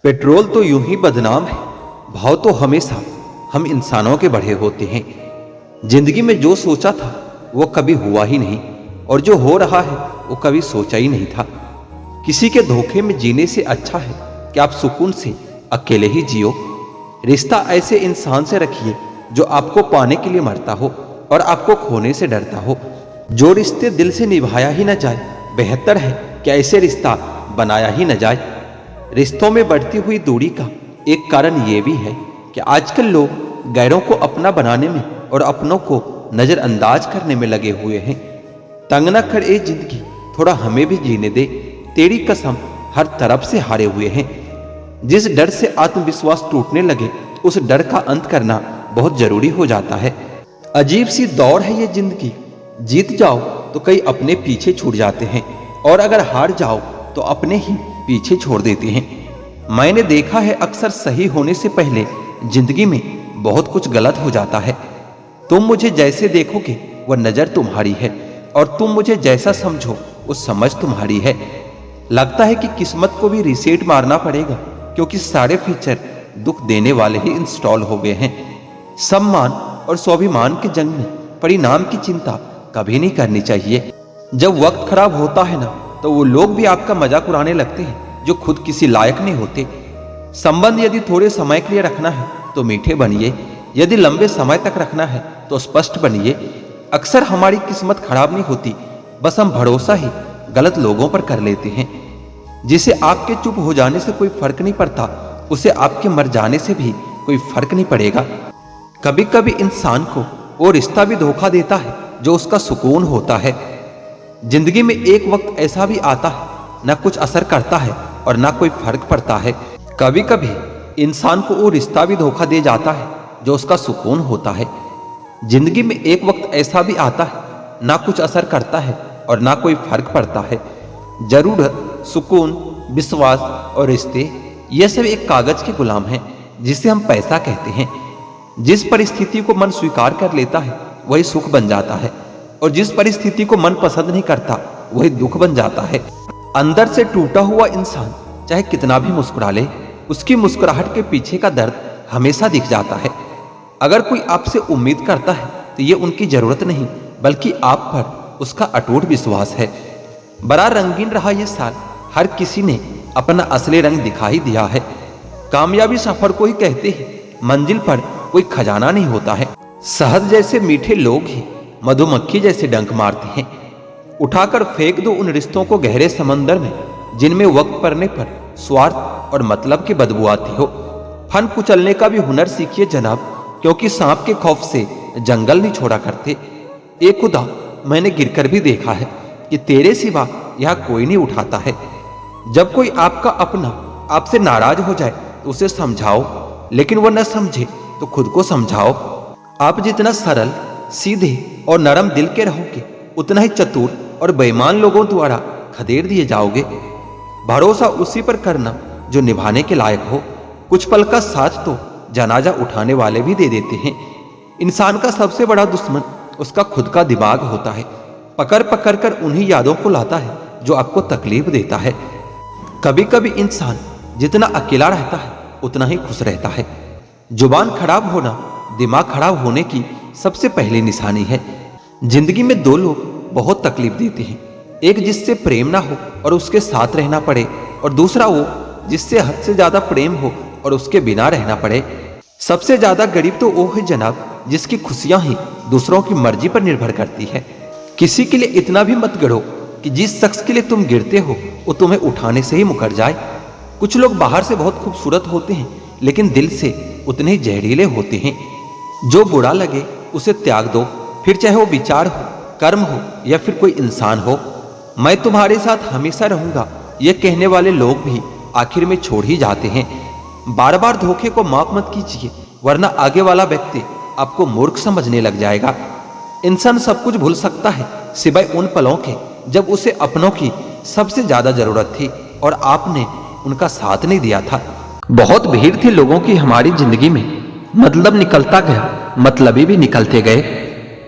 Petrol तो यूं ही बदनाम है, भाव तो हमेशा हम इंसानों के बढ़े होते हैं। जिंदगी में जो सोचा था वो कभी हुआ ही नहीं, और जो हो रहा है वो कभी सोचा ही नहीं था। किसी के धोखे में जीने से अच्छा है कि आप सुकून से अकेले ही जियो। रिश्ता ऐसे इंसान से रखिए जो आपको पाने के लिए मरता हो और आपको खोने से डरता हो। जो रिश्ते दिल से निभाया ही न जाए, बेहतर है कि ऐसे रिश्ता बनाया ही न जाए। रिश्तों में बढ़ती हुई दूरी का एक कारण ये भी है कि आजकल लोग गैरों को अपना बनाने में और अपनों को नजरअंदाज करने में लगे हुए हैं। तंग न कर ए जिंदगी, थोड़ा हमें भी जीने दे, तेरी कसम हर तरफ से हारे हुए हैं। जिस डर से आत्मविश्वास टूटने लगे, उस डर का अंत करना बहुत जरूरी हो जाता है। अजीब सी दौड़ है ये जिंदगी, जीत जाओ तो कई अपने पीछे छूट जाते हैं, और अगर हार जाओ तो अपने ही पीछे छोड़ देते हैं। मैंने देखा है अक्सर सही होने से पहले जिंदगी में बहुत कुछ गलत हो जाता है। तुम मुझे जैसे देखोगे वह नजर तुम्हारी है, और तुम मुझे जैसा समझो वो समझ तुम्हारी है। लगता है कि किस्मत को भी रीसेट मारना पड़ेगा, क्योंकि सारे फीचर दुख देने वाले ही इंस्टॉल हो गए हैं। सम्मान और स्वाभिमान के जंग में परिणाम की चिंता कभी नहीं करनी चाहिए। जब वक्त खराब होता है ना, तो वो लोग भी आपका मजाक उड़ाने लगते हैं जो खुद किसी लायक नहीं होते। संबंध यदि थोड़े समय के लिए रखना है तो मीठे बनिए, यदि लंबे समय तक रखना है तो स्पष्ट बनिए। अक्सर हमारी किस्मत खराब नहीं होती, बस हम भरोसा ही गलत लोगों पर कर लेते हैं। जिसे आपके चुप हो जाने से कोई फर्क नहीं पड़ता, उसे आपके मर जाने से भी कोई फर्क नहीं पड़ेगा। कभी कभी इंसान को वो रिश्ता भी धोखा देता है जो उसका सुकून होता है। जिंदगी में एक वक्त ऐसा भी आता है, ना कुछ असर करता है और ना कोई फर्क पड़ता है। कभी कभी इंसान को वो रिश्ता भी धोखा दे जाता है जो उसका सुकून होता है। जिंदगी में एक वक्त ऐसा भी आता है, ना कुछ असर करता है और ना कोई फर्क पड़ता है। जरूरत, सुकून, विश्वास और रिश्ते, ये सब एक कागज के गुलाम हैं जिसे हम पैसा कहते हैं। जिस परिस्थिति को मन स्वीकार कर लेता है वही सुख बन जाता है, और जिस परिस्थिति को मन पसंद नहीं करता वही दुख बन जाता है। अंदर से टूटा हुआ इंसान चाहे कितना भी मुस्कुरा ले, उसकी मुस्कुराहट के पीछे का दर्द हमेशा दिख जाता है। अगर कोई आपसे उम्मीद करता है तो ये उनकी जरूरत नहीं, बल्कि आप पर उसका अटूट विश्वास है। बड़ा रंगीन रहा ये साल, हर किसी ने अपना असली रंग दिखा ही दिया है। कामयाबी सफर को ही कहते हैं, मंजिल पर कोई खजाना नहीं होता है। शहद जैसे मीठे लोग ही मधुमक्खी जैसे डंक मारते हैं। उठाकर फेंक दो उन रिश्तों को गहरे समंदर में, जिनमें वक्त पड़ने पर स्वार्थ और मतलब की बदबू आती हो। फन कुचलने का भी हुनर सीखिए जनाब, क्योंकि सांप के खौफ से जंगल नहीं छोड़ा करते। एक खुदा, मैंने गिरकर भी देखा है कि तेरे सिवा यह कोई नहीं उठाता है। जब कोई आपका अपना आपसे नाराज हो जाए तो उसे समझाओ, लेकिन वह न समझे तो खुद को समझाओ। आप जितना सरल, सीधे और नरम दिल के रहोगे, उतना ही चतुर और बेईमान लोगों द्वारा खदेड़ दिए जाओगे। भरोसा उसी पर करना जो निभाने के लायक हो। कुछ पल का साथ तो जनाजा उठाने वाले भी दे देते हैं। इंसान का सबसे बड़ा दुश्मन उसका खुद का दिमाग होता है। पकड़ पकड़ कर उन्हीं यादों को लाता है जो आपको तकलीफ देता है। कभी कभी इंसान जितना अकेला रहता है उतना ही खुश रहता है। जुबान खराब होना दिमाग खराब होने की सबसे पहली निशानी है। जिंदगी में दो लोग बहुत तकलीफ देते हैं, एक जिससे प्रेम ना हो और उसके साथ रहना पड़े, और दूसरा वो जिससे हद से ज्यादा प्रेम हो और उसके बिना रहना पड़े। सबसे ज्यादा गरीब तो वो है जनाब, जिसकी खुशियां ही दूसरों की मर्जी पर निर्भर करती है। किसी के लिए इतना भी मत गिरो कि जिस शख्स के लिए तुम गिरते हो वो तुम्हें उठाने से ही मुकर जाए। कुछ लोग बाहर से बहुत खूबसूरत होते हैं, लेकिन दिल से उतने ही जहरीले होते हैं। जो बुरा लगे उसे त्याग दो, फिर चाहे वो विचार हो, कर्म हो या फिर कोई इंसान हो। मैं तुम्हारे साथ हमेशा रहूंगा, ये कहने वाले लोग भी आखिर में छोड़ ही जाते हैं। बार बार धोखे को माफ मत कीजिए, वरना आगे वाला व्यक्ति आपको मूर्ख समझने लग जाएगा। इंसान सब कुछ भूल सकता है सिवाय उन पलों के जब उसे अपनों की सबसे ज्यादा जरूरत थी और आपने उनका साथ नहीं दिया था। बहुत भीड़ थी लोगों की हमारी जिंदगी में, मतलब निकलता गया, मतलबी भी निकलते गए।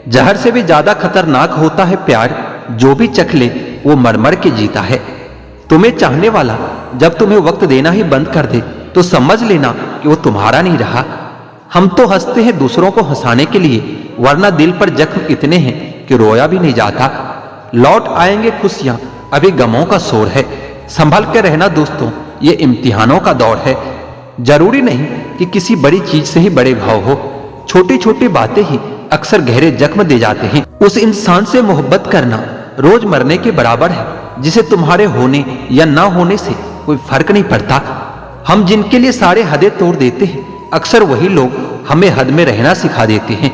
जहर से भी ज्यादा खतरनाक होता है प्यार, जो भी चख ले वो मर मर के जीता है। तुम्हें चाहने वाला जब तुम्हें वक्त देना ही बंद कर दे, तो समझ लेना कि वो तुम्हारा नहीं रहा। हम तो हंसते हैं दूसरों को हंसाने के लिए, वरना दिल पर जख्म इतने हैं कि रोया भी नहीं जाता। लौट आएंगे खुशियां, अभी गमों का शोर है। संभल के रहना दोस्तों, ये इम्तिहानों का दौर है। जरूरी नहीं कि किसी बड़ी चीज से ही बड़े घाव हो, छोटी छोटी बातें ही अक्सर गहरे जख्म दे जाते हैं। उस इंसान से मोहब्बत करना रोज मरने के बराबर है, जिसे तुम्हारे होने या ना होने से कोई फर्क नहीं पड़ता। हम जिनके लिए सारे हदें तोड़ देते हैं, अक्सर वही लोग हमें हद में रहना सिखा देते हैं।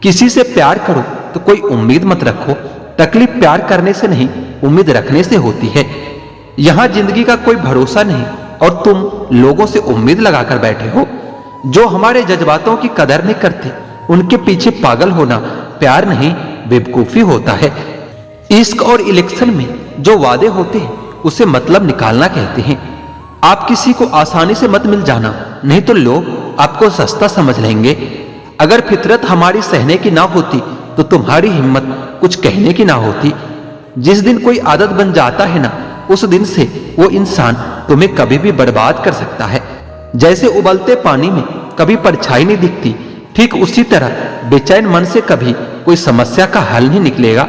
किसी से प्यार करो तो कोई उम्मीद मत रखो, तकलीफ प्यार करने से नहीं, उम्मीद रखने से होती है। यहाँ जिंदगी का कोई भरोसा नहीं और तुम लोगों से उम्मीद लगाकर बैठे हो। जो हमारे जज्बातों की कदर नहीं करते, उनके पीछे पागल होना प्यार नहीं, बेवकूफी होता है। इश्क और इलेक्शन में जो वादे होते हैं, उसे मतलब निकालना कहते हैं। आप किसी को आसानी से मत मिल जाना, नहीं तो लोग आपको सस्ता समझ लेंगे। अगर फितरत हमारी सहने की ना होती, तो तुम्हारी हिम्मत कुछ कहने की ना होती। जिस दिन कोई आदत बन जाता है ना, उस दिन से वो इंसान तुम्हें कभी भी बर्बाद कर सकता है। जैसे उबलते पानी में कभी परछाई नहीं दिखती, ठीक उसी तरह बेचैन मन से कभी कोई समस्या का हल नहीं निकलेगा।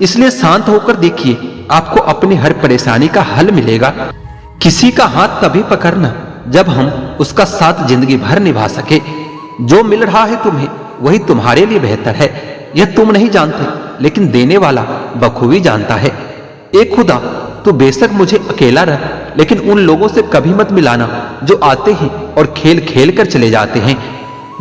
इसलिए शांत होकर देखिए, आपको अपनी हर परेशानी का हल मिलेगा। किसी का हाथ तभी पकड़ना जब हम उसका साथ जिंदगी भर निभा सके। जो मिल रहा है तुम्हें, वही तुम्हारे लिए बेहतर है। यह तुम नहीं जानते, लेकिन देने वाला बखूबी जानता है। एक खुदा, तो बेशक मुझे अकेला रह, लेकिन उन लोगों से कभी मत मिलाना जो आते हैं और खेल खेल कर चले जाते हैं।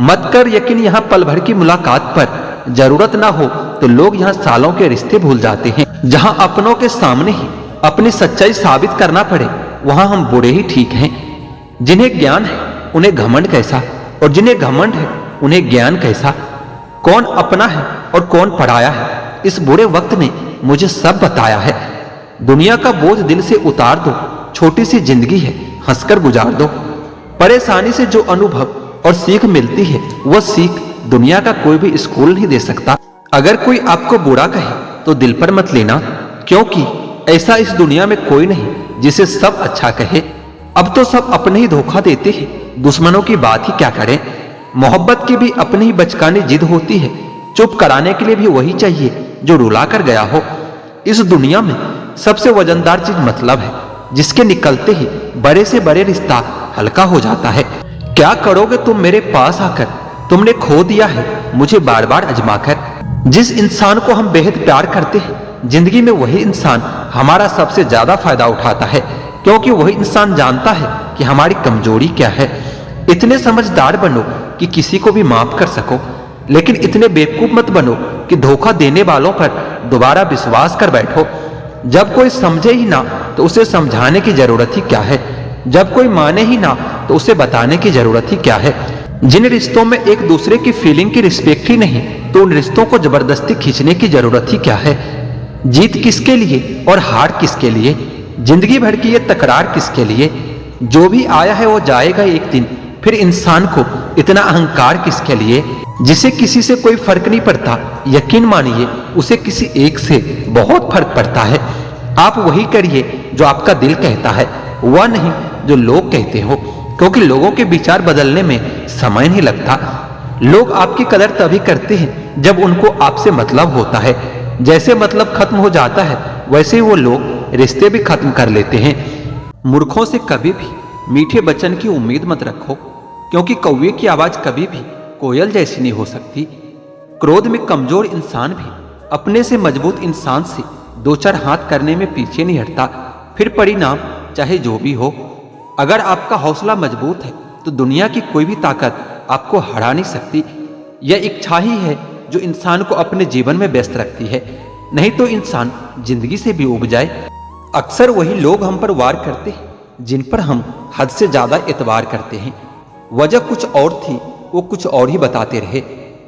मत कर यकीन यहाँ पल भर की मुलाकात पर, जरूरत ना हो तो लोग यहाँ सालों के रिश्ते भूल जाते हैं। जहाँ अपनों के सामने ही अपनी सच्चाई साबित करना पड़े, वहां हम बुरे ही ठीक हैं। जिन्हें ज्ञान है उन्हें घमंड कैसा, और जिन्हें घमंड है उन्हें ज्ञान कैसा। कौन अपना है और कौन पराया है, इस बुरे वक्त ने मुझे सब बताया है। दुनिया का बोझ दिल से उतार दो, छोटी सी जिंदगी है, हंसकर गुजार दो। परेशानी से जो अनुभव और सीख मिलती है, वह सीख दुनिया का कोई भी स्कूल नहीं दे सकता। अगर कोई आपको बुरा कहे तो दिल पर मत लेना, क्योंकि ऐसा इस दुनिया में कोई नहीं जिसे सब अच्छा कहे। अब तो सब अपने ही धोखा देते हैं, दुश्मनों की बात ही क्या करें। मोहब्बत की भी अपनी ही बचकानी जिद होती है, चुप कराने के लिए भी वही चाहिए जो रुला कर गया हो। इस दुनिया में सबसे वजनदार चीज मतलब है, जिसके निकलते ही बड़े से बड़े रिश्ता हल्का हो जाता है। क्या करोगे तुम मेरे पास आकर, तुमने खो दिया है मुझे बार बार आजमाकर। जिस इंसान को हम बेहद प्यार करते हैं, जिंदगी में वही इंसान हमारा सबसे ज्यादा फायदा उठाता है, क्योंकि वही इंसान जानता है कि हमारी कमजोरी क्या है। इतने समझदार बनो कि किसी को भी माफ कर सको, लेकिन इतने बेवकूफ मत बनो कि धोखा देने वालों पर दोबारा विश्वास कर बैठो। जब कोई समझे ही ना तो उसे समझाने की जरूरत ही क्या है। जब कोई माने ही ना तो उसे बताने की जरूरत ही क्या है। जिन रिश्तों में एक दूसरे की फीलिंग की रिस्पेक्ट ही नहीं, तो उन रिश्तों को जबरदस्ती खींचने की जरूरत ही क्या है। जीत किसके लिए और हार किसके लिए, जिंदगी भर की ये तकरार किसके लिए। जो भी आया है वो जाएगा एक दिन, फिर इंसान को इतना अहंकार किसके लिए। जिसे किसी से कोई फर्क नहीं पड़ता, यकीन मानिए उसे किसी एक से बहुत फर्क पड़ता है। आप वही करिए जो आपका दिल कहता है, वह नहीं जो लोग कहते हो, क्योंकि लोगों के विचार बदलने में समय नहीं लगता। लोग आपकी कदर तभी करते हैं जब उनको आपसे मतलब होता है। जैसे मतलब खत्म हो जाता है, वैसे ही वो लोग रिश्ते भी खत्म कर लेते हैं। मूर्खों से कभी भी मीठे वचन की उम्मीद मत रखो, क्योंकि कौवे की आवाज कभी भी कोयल जैसी नहीं हो सकती। क्रोध में कमजोर इंसान भी अपने से मजबूत इंसान से दो चार हाथ करने में पीछे नहीं हटता, फिर परिणाम चाहे जो भी हो। अगर आपका हौसला मजबूत है तो दुनिया की कोई भी ताकत आपको हरा नहीं सकती। यह इच्छा ही है जो इंसान को अपने जीवन में व्यस्त रखती है, नहीं तो इंसान जिंदगी से भी उब जाए। अक्सर वही लोग हम पर वार करते हैं जिन पर हम हद से ज्यादा एतबार करते हैं। वजह कुछ और थी, वो कुछ और ही बताते रहे।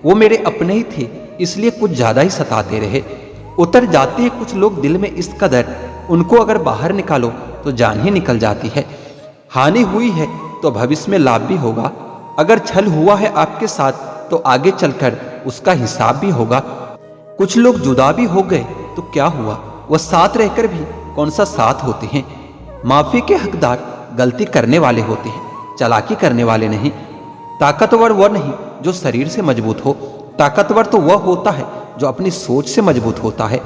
वो मेरे अपने ही थे, इसलिए कुछ ज्यादा ही सताते रहे। उतर जाते हैं कुछ लोग दिल में इस कदर, उनको अगर बाहर निकालो तो जान ही निकल जाती है। हानि हुई है तो भविष्य में लाभ भी होगा। अगर छल हुआ है आपके साथ तो आगे चलकर उसका हिसाब भी होगा। कुछ लोग जुदा भी हो गए तो क्या हुआ, वह साथ रहकर भी कौन सा साथ होते हैं। माफी के हकदार गलती करने वाले होते हैं, चालाकी करने वाले नहीं। ताकतवर वह नहीं जो शरीर से मजबूत हो, ताकतवर तो वह होता है जो अपनी सोच से मजबूत होता है।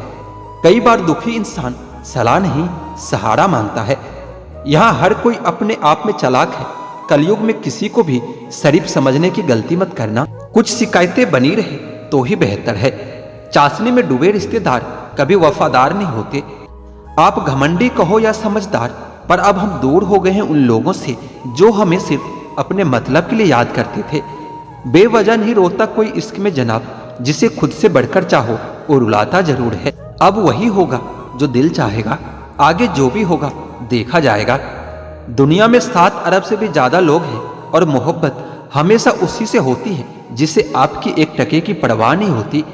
कई बार दुखी इंसान सलाह नहीं सहारा मांगता है। यहाँ हर कोई अपने आप में चालाक है। कलयुग में किसी को भी शरीफ समझने की गलती मत करना। कुछ शिकायतें बनी रहे तो ही बेहतर है। चाशनी में डूबे रिश्तेदार कभी वफादार नहीं होते। आप घमंडी कहो या समझदार, पर अब हम दूर हो गए हैं उन लोगों से जो हमें सिर्फ अपने मतलब के लिए याद करते थे। बेवजह नहीं रोता कोई इश्क में जनाब, जिसे खुद से बढ़कर चाहो वो रुलाता जरूर है। अब वही होगा जो दिल चाहेगा, आगे जो भी होगा देखा जाएगा। दुनिया में 7 अरब से भी ज्यादा लोग हैं और मोहब्बत हमेशा उसी से होती है जिसे आपकी 1 टके की परवाह नहीं होती।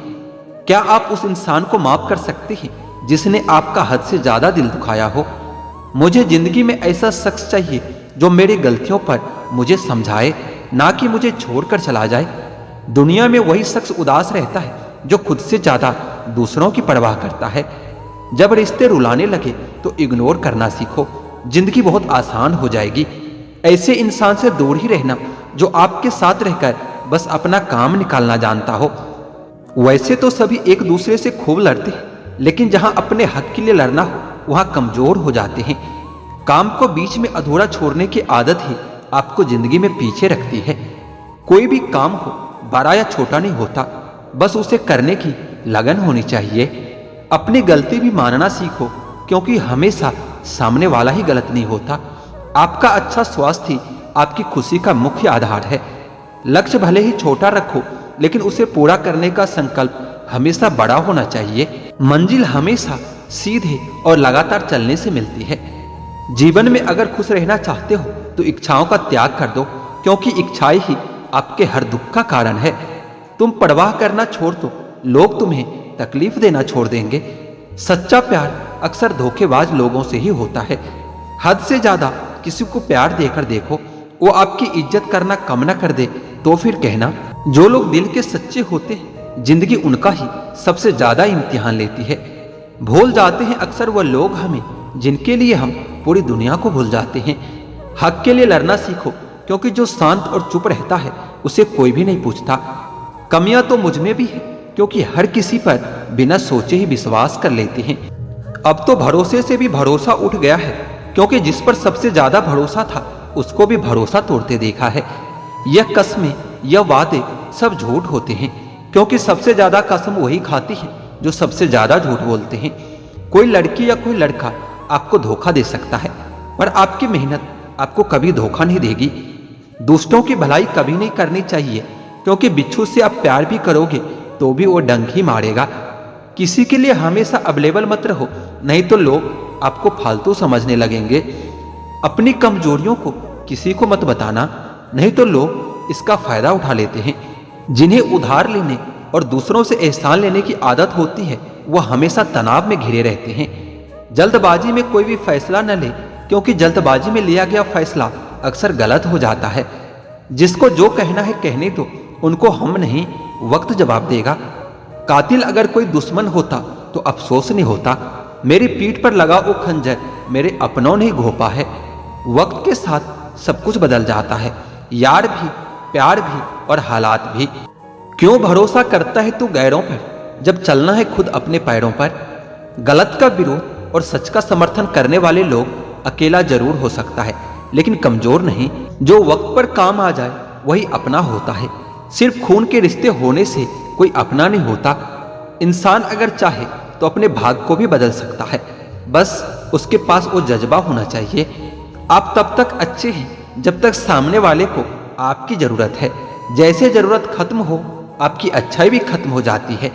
क्या आप उस इंसान को माफ कर सकते हैं जिसने आपका हद से ज्यादा दिल दुखाया हो? मुझे जिंदगी में ऐसा शख्स चाहिए जो मेरी गलतियों पर मुझे समझाए, ना कि मुझे छोड़कर चला जाए। दुनिया में वही शख्स उदास रहता है जो खुद से ज्यादा दूसरों की परवाह करता है। जब रिश्ते रुलाने लगे तो इग्नोर करना सीखो, जिंदगी बहुत आसान हो जाएगी। ऐसे इंसान से दूर ही रहना जो आपके साथ रहकर बस अपना काम निकालना जानता हो। वैसे तो सभी एक दूसरे से खूब लड़ते हैं, लेकिन जहां अपने हक के लिए लड़ना हो वहां कमजोर हो जाते हैं। काम को बीच में अधूरा छोड़ने की आदत ही आपको जिंदगी में पीछे रखती है। कोई भी काम हो बड़ा या छोटा नहीं होता, बस उसे करने की लगन होनी चाहिए। अपनी गलती भी मानना सीखो, क्योंकि हमेशा सामने वाला ही गलत नहीं होता। आपका अच्छा स्वास्थ्य ही आपकी खुशी का मुख्य आधार है। लक्ष्य भले ही छोटा रखो, लेकिन उसे पूरा करने का संकल्प हमेशा बड़ा होना चाहिए। मंजिल हमेशा सीधे और लगातार चलने से मिलती है। जीवन में अगर खुश रहना चाहते हो तो इच्छाओं का त्याग कर दो, क्योंकि इच्छाएं ही आपके हर दुख का कारण है। तुम परवाह करना छोड़ दो, लोग तुम्हें तकलीफ देना छोड़ देंगे। सच्चा प्यार अक्सर धोखेबाज लोगों से ही होता है। हद से ज्यादा किसी को प्यार देकर देखो, वो आपकी इज्जत करना कम न कर दे तो फिर कहना। जो लोग दिल के सच्चे होते हैं, जिंदगी उनका ही सबसे ज्यादा इम्तिहान लेती है। भूल जाते हैं अक्सर वह लोग हमें जिनके लिए हम पूरी दुनिया को भूल जाते हैं। हक के लिए लड़ना सीखो, क्योंकि जो शांत और चुप रहता है उसे कोई भी नहीं पूछता। कमियां तो मुझ में भी है, क्योंकि हर किसी पर बिना सोचे ही विश्वास कर लेते हैं। अब तो भरोसे से भी भरोसा उठ गया है, क्योंकि जिस पर सबसे ज्यादा भरोसा था उसको भी भरोसा तोड़ते देखा है। यह कस्में, यह वादे सब झूठ होते हैं, क्योंकि सबसे ज्यादा कसम वही खाती है जो सबसे ज्यादा झूठ बोलते हैं। कोई लड़की या कोई लड़का आपको धोखा दे सकता है, पर आपकी मेहनत आपको कभी धोखा नहीं देगी। दूसरों की भलाई कभी नहीं करनी चाहिए, क्योंकि बिच्छू से आप प्यार भी करोगे तो भी वो डंक ही मारेगा। किसी के लिए हमेशा अवेलेबल मत रहो, नहीं तो लोग आपको फालतू समझने लगेंगे। अपनी कमजोरियों को किसी को मत बताना, नहीं तो लोग इसका फायदा उठा लेते हैं। जिन्हें उधार लेने और दूसरों से एहसान लेने की आदत होती है, वह हमेशा तनाव में घिरे रहते हैं। जल्दबाजी में कोई भी फैसला न ले, क्योंकि जल्दबाजी में लिया गया फैसला अक्सर गलत हो जाता है। जिसको जो कहना है कहने दो, उनको हम नहीं वक्त जवाब देगा। कातिल अगर कोई दुश्मन होता तो अफसोस नहीं होता। मेरी पीठ पर लगा वो खंजर मेरे अपनों ने घोंपा है। वक्त के साथ सब कुछ बदल जाता है, यार भी, प्यार भी और हालात भी। क्यों भरोसा करता है तू गैरों पर, जब चलना है खुद अपने पैरों पर। गलत का विरोध और सच का समर्थन करने वाले लोग अकेला जरूर हो सकता है, लेकिन कमजोर नहीं। जो वक्त पर काम आ जाए वही अपना होता है। सिर्फ खून के रिश्ते होने से कोई अपना नहीं होता। इंसान अगर चाहे तो अपने भाग को भी बदल सकता है, बस उसके पास वो जज्बा होना चाहिए। आप तब तक अच्छे हैं जब तक सामने वाले को आपकी जरूरत है। जैसे जरूरत खत्म हो, आपकी अच्छाई भी खत्म हो जाती है।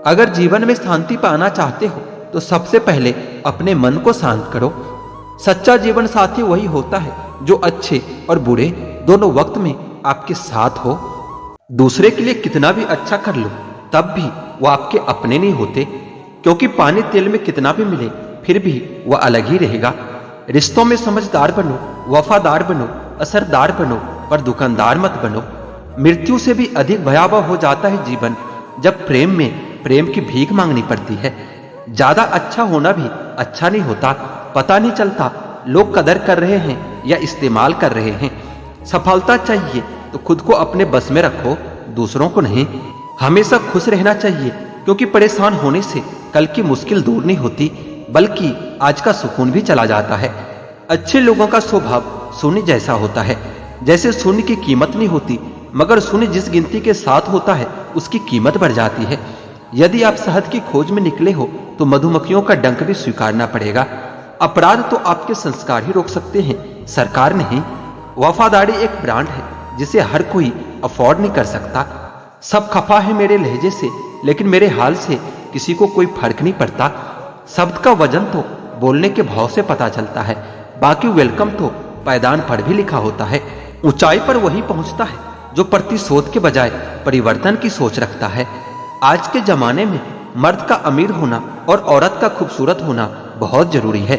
अगर जीवन में शांति पाना चाहते हो तो सबसे पहले अपने मन को शांत करो। सच्चा जीवन साथी वही होता है जो अच्छे और बुरे दोनों वक्त में आपके साथ हो। दूसरे के लिए कितना भी अच्छा कर लो, तब भी वो आपके अपने नहीं होते, क्योंकि पानी तेल में कितना भी मिले फिर भी वह अलग ही रहेगा। रिश्तों में समझदार बनो, वफादार बनो, असरदार बनो, पर दुकानदार मत बनो। मृत्यु से भी अधिक भयावह हो जाता है जीवन, जब प्रेम में प्रेम की भीख मांगनी पड़ती है। ज्यादा अच्छा होना भी अच्छा नहीं होता। पता नहीं चलता लोग कदर कर रहे हैं या इस्तेमाल कर रहे हैं। सफलता चाहिए तो खुद को अपने बस में रखो, दूसरों को नहीं। हमेशा खुश रहना चाहिए, क्योंकि परेशान होने से कल की मुश्किल दूर नहीं होती, बल्कि आज का सुकून भी चला जाता है। अच्छे लोगों का स्वभाव शून्य जैसा होता है। जैसे शून्य की कीमत नहीं होती, मगर शून्य जिस गिनती के साथ होता है उसकी कीमत बढ़ जाती है। यदि आप शहद की खोज में निकले हो तो मधुमक्खियों का डंक भी स्वीकारना पड़ेगा। अपराध तो आपके संस्कार ही रोक सकते हैं, सरकार नहीं। वफादारी एक ब्रांड है जिसे हर कोई अफोर्ड नहीं कर सकता। सब खफा है मेरे लहजे से, लेकिन मेरे हाल से किसी को कोई फर्क नहीं पड़ता। शब्द का वजन तो बोलने के भाव से पता चलता है, बाकी वेलकम तो पायदान पर भी लिखा होता है। ऊंचाई पर वही पहुंचता है जो प्रतिशोध के बजाय परिवर्तन की सोच रखता है। आज के जमाने में मर्द का अमीर होना और औरत का खूबसूरत होना बहुत जरूरी है,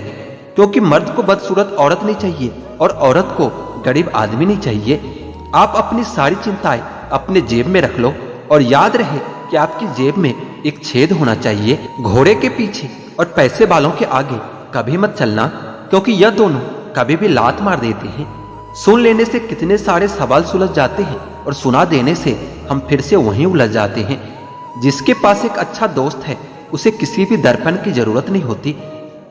क्योंकि मर्द को बदसूरत औरत नहीं चाहिए और औरत को गरीब आदमी नहीं चाहिए। आप अपनी सारी चिंताएं अपने जेब में रख लो, और याद रहे कि आपकी जेब में एक छेद होना चाहिए। घोड़े के पीछे और पैसे वालों के आगे कभी मत चलना, क्योंकि यह दोनों कभी भी लात मार देते हैं। सुन लेने से कितने सारे सवाल सुलझ जाते हैं, और सुना देने से हम फिर से वहीं उलझ जाते हैं। जिसके पास एक अच्छा दोस्त है उसे किसी भी दर्पण की जरूरत नहीं होती।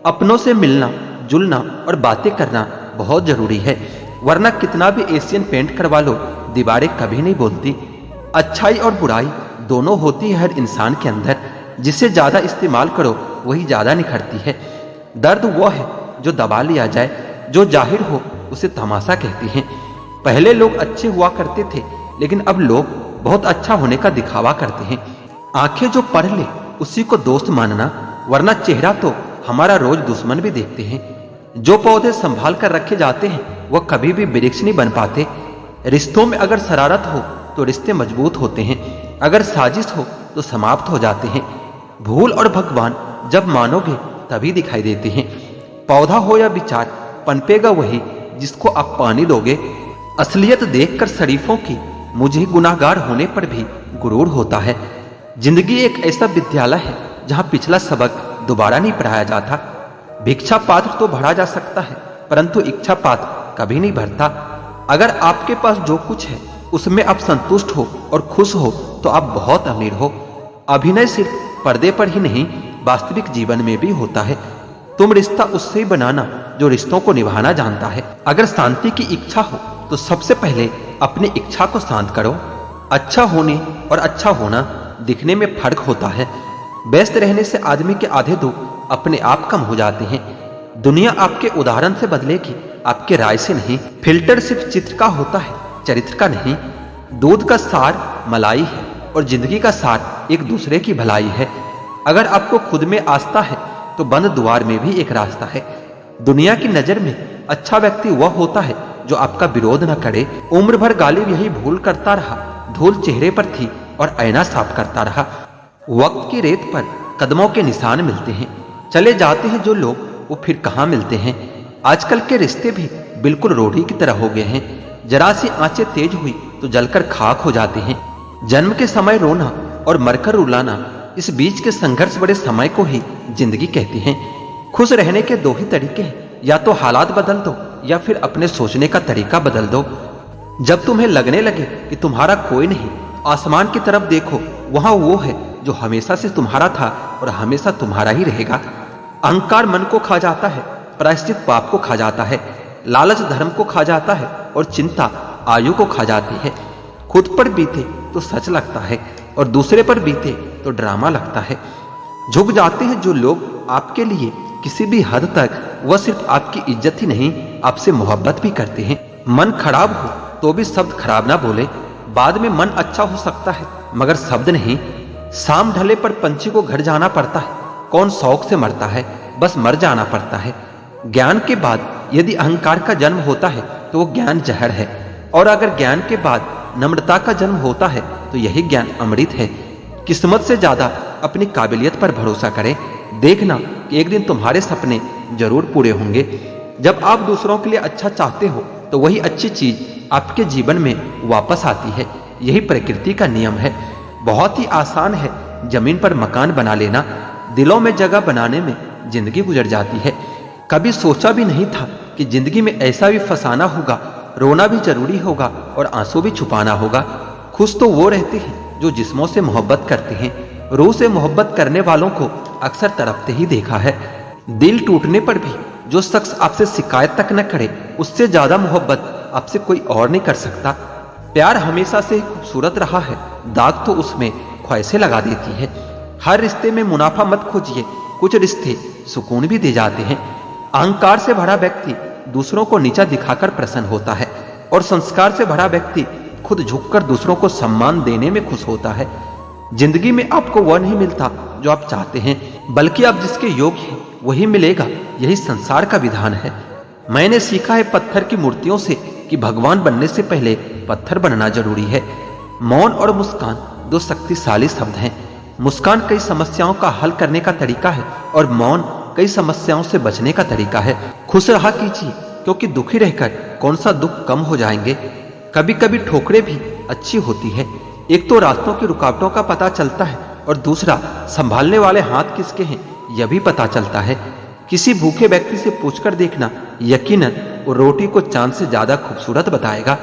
अपनों से मिलना जुलना और बातें करना बहुत जरूरी है, वरना कितना भी एशियन पेंट करवा लो दीवारें कभी नहीं बोलती। अच्छाई और बुराई दोनों होती है हर इंसान के अंदर, जिसे ज्यादा इस्तेमाल करो वही ज्यादा निखरती है। दर्द वो है जो दबा लिया जाए, जो जाहिर हो उसे तमाशा कहते हैं। पहले लोग अच्छे हुआ करते थे, लेकिन अब लोग बहुत अच्छा होने का दिखावा करते हैं। आंखें जो पढ़ ले उसी को दोस्त मानना, वरना चेहरा तो हमारा रोज दुश्मन भी देखते हैं। जो पौधे संभाल कर रखे जाते हैं वह कभी भी वृक्ष नहीं बन पाते। रिश्तों में अगर शरारत हो तो रिश्ते मजबूत होते हैं, अगर साजिश हो तो समाप्त हो जाते हैं। भूल और भगवान जब मानोगे तभी दिखाई देते हैं। पौधा हो या विचार, पनपेगा वही जिसको आप पानी दोगे। असलियत देखकर शरीफों की मुझे गुनाहगार होने पर भी गुरूर होता है। जिंदगी एक ऐसा विद्यालय है जहां पिछला सबक दोबारा नहीं पढ़ाया जाता। भिक्षा पात्र तो भरा जा सकता है, परंतु इच्छा पात्र कभी नहीं भरता। अगर आपके पास जो कुछ है उसमें आप संतुष्ट हो और खुश हो तो आप बहुत अमीर हो। अभिनय सिर्फ पर्दे पर ही नहीं, वास्तविक जीवन में भी होता है। तुम रिश्ता उससे ही बनाना जो रिश्तों को निभाना जानता है। अगर शांति की इच्छा हो तो सबसे पहले अपनी इच्छा को शांत करो। अच्छा होने और अच्छा होना दिखने में फर्क होता है। व्यस्त रहने से आदमी के आधे दुख अपने आप कम हो जाते हैं। दुनिया आपके उदाहरण से बदलेगी, आपके राय से नहीं। फिल्टर सिर्फ चित्र का होता है, चरित्र का नहीं। दूध का सार मलाई है और जिंदगी का सार एक दूसरे की भलाई है। अगर आपको खुद में आस्था है तो बंद द्वार में भी एक रास्ता है। दुनिया की नजर में अच्छा व्यक्ति वह होता है जो आपका विरोध न करे। उम्र भर गालिब यही भूल करता रहा, धूल चेहरे पर थी और ऐना साफ करता रहा। वक्त की रेत पर कदमों के निशान मिलते हैं, चले जाते हैं जो लोग वो फिर कहाँ मिलते हैं। आजकल के रिश्ते भी बिल्कुल रोटी की तरह हो गए हैं। जरा सी आंचें तेज हुई तो जलकर खाक हो जाते हैं। जन्म के समय रोना और मरकर रुलाना, इस बीच के संघर्ष बड़े समय को ही जिंदगी कहती हैं। खुश रहने के दो ही तरीके हैं, या तो हालात बदल दो या फिर अपने सोचने का तरीका बदल दो। जब तुम्हें लगने लगे कि तुम्हारा कोई नहीं, आसमान की तरफ देखो, वहां वो है जो हमेशा से तुम्हारा था और हमेशा तुम्हारा ही रहेगा। अहंकार मन को खा जाता है, प्रायश्चित पाप को खा जाता है, लालच धर्म को खा जाता है और चिंता आयु को खा जाती है। खुद पर बीते तो सच लगता है और दूसरे पर बीते तो ड्रामा लगता है। झुक जाते हैं जो लोग आपके लिए किसी भी हद तक, वह सिर्फ आपकी इज्जत ही नहीं आपसे मोहब्बत भी करते हैं। मन खराब हो तो भी शब्द खराब ना बोले। बाद में मन अच्छा हो सकता है मगर शब्द नहीं। शाम ढले पर पंछी को घर जाना पड़ता है, कौन शौक से मरता है, बस मर जाना पड़ता है। ज्ञान के बाद यदि अहंकार का जन्म होता है तो वो ज्ञान जहर है, और अगर ज्ञान के बाद नम्रता का जन्म होता है तो यही ज्ञान अमृत है। किस्मत से ज्यादा अपनी काबिलियत पर भरोसा करें। देखना कि एक दिन तुम्हारे सपने जरूर पूरे होंगे। जब आप दूसरों के लिए अच्छा चाहते हो तो वही अच्छी चीज आपके जीवन में वापस आती है। यही प्रकृति का नियम है। बहुत ही आसान है जमीन पर मकान बना लेना, दिलों में जगह बनाने में जिंदगी गुजर जाती है। कभी सोचा भी नहीं था कि जिंदगी में ऐसा भी फसाना होगा रोना भी जरूरी होगा और आंसू भी छुपाना होगा। खुश तो वो रहते हैं जो जिस्मों से मोहब्बत करते हैं। रूह से मोहब्बत करने वालों को अक्सर तड़पते ही देखा है। दिल टूटने पर भी जो शख्स आपसे शिकायत तक न करे, उससे ज्यादा मोहब्बत आपसे कोई और नहीं कर सकता। प्यार हमेशा से ही खूबसूरत रहा है, दाग तो उसमें ख्वाहिशें लगा देती है। हर रिश्ते में मुनाफा मत खोजिए, कुछ रिश्ते सुकून भी दे जाते हैं। अहंकार से भरा व्यक्ति दूसरों को नीचा दिखाकर प्रसन्न होता है और संस्कार से भरा व्यक्ति खुद झुककर दूसरों को सम्मान देने में खुश होता है। जिंदगी में आपको वह नहीं मिलता जो आप चाहते हैं, बल्कि आप जिसके योग्य हैं वही मिलेगा। यही संसार का विधान है। मैंने सीखा है पत्थर की मूर्तियों से कि भगवान बनने से पहले पत्थर बनना जरूरी है। मौन और मुस्कान दो शक्तिशाली शब्द हैं। मुस्कान कई समस्याओं का हल करने का तरीका है और मौन कई समस्याओं से बचने का तरीका है। खुश रहा कीजिए, क्योंकि दुखी रहकर कौन सा दुख कम हो जाएंगे। कभी कभी ठोकरें भी अच्छी होती है। एक तो रास्तों की रुकावटों का पता चलता है और दूसरा संभालने वाले हाथ किसके हैं यह भी पता चलता है। किसी भूखे व्यक्ति से पूछकर देखना, यकीनन वो रोटी को चांद से ज्यादा खूबसूरत बताएगा।